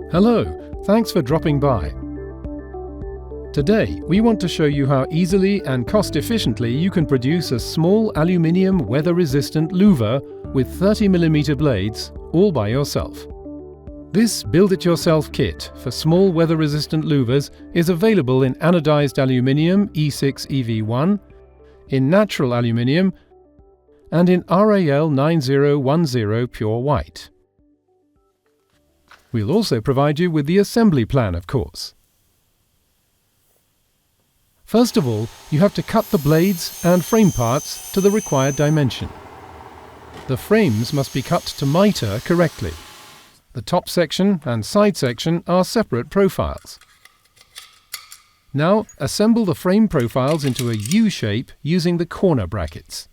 Hello, thanks for dropping by. Today, we want to show you how easily and cost-efficiently you can produce a small aluminium weather-resistant louver with 30mm blades, all by yourself. This build-it-yourself kit for small weather-resistant louvers is available in anodized aluminium E6EV1, in natural aluminium, and in RAL9010 pure white. We'll also provide you with the assembly plan, of course. First of all, you have to cut the blades and frame parts to the required dimension. The frames must be cut to mitre correctly. The top section and side section are separate profiles. Now, assemble the frame profiles into a U shape using the corner brackets.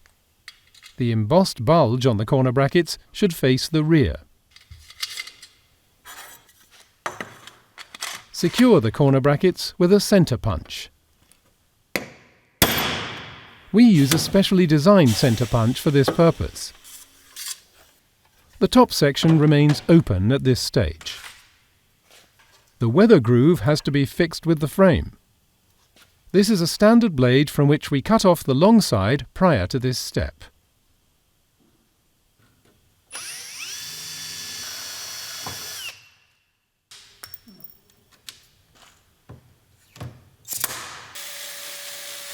The embossed bulge on the corner brackets should face the rear. Secure the corner brackets with a centre punch. We use a specially designed centre punch for this purpose. The top section remains open at this stage. The weather groove has to be fixed with the frame. This is a standard blade from which we cut off the long side prior to this step.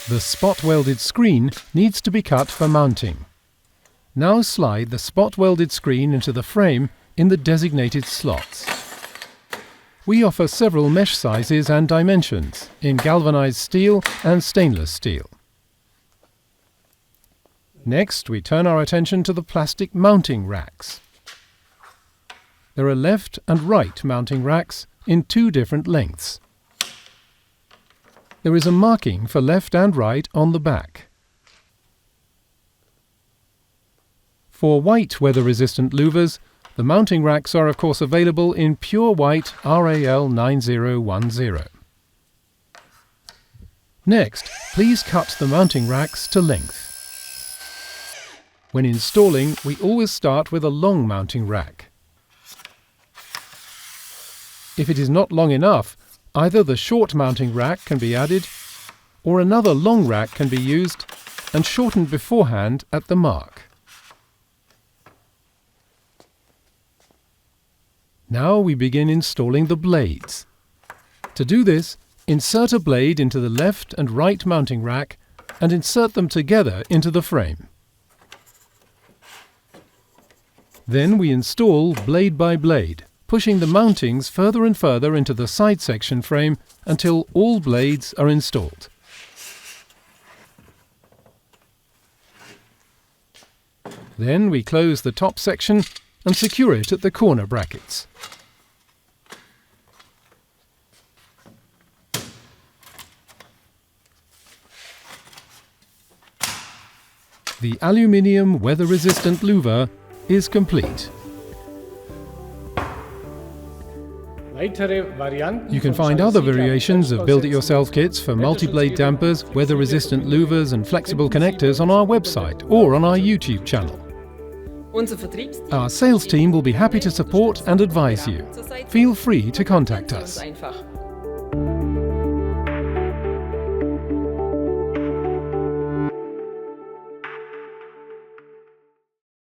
The spot-welded screen needs to be cut for mounting. Now slide the spot-welded screen into the frame in the designated slots. We offer several mesh sizes and dimensions in galvanized steel and stainless steel. Next, we turn our attention to the plastic mounting racks. There are left and right mounting racks in two different lengths. There is a marking for left and right on the back. For white weather-resistant louvers, the mounting racks are of course available in pure white RAL9010. Next, please cut the mounting racks to length. When installing, we always start with a long mounting rack. If it is not long enough, either the short mounting rack can be added, or another long rack can be used and shortened beforehand at the mark. Now we begin installing the blades. To do this, insert a blade into the left and right mounting rack and insert them together into the frame. Then we install blade by blade, pushing the mountings further and further into the side section frame until all blades are installed. Then we close the top section and secure it at the corner brackets. The aluminium weather-resistant louver is complete. You can find other variations of build-it-yourself kits for multi-blade dampers, weather-resistant louvers and flexible connectors on our website or on our YouTube channel. Our sales team will be happy to support and advise you. Feel free to contact us.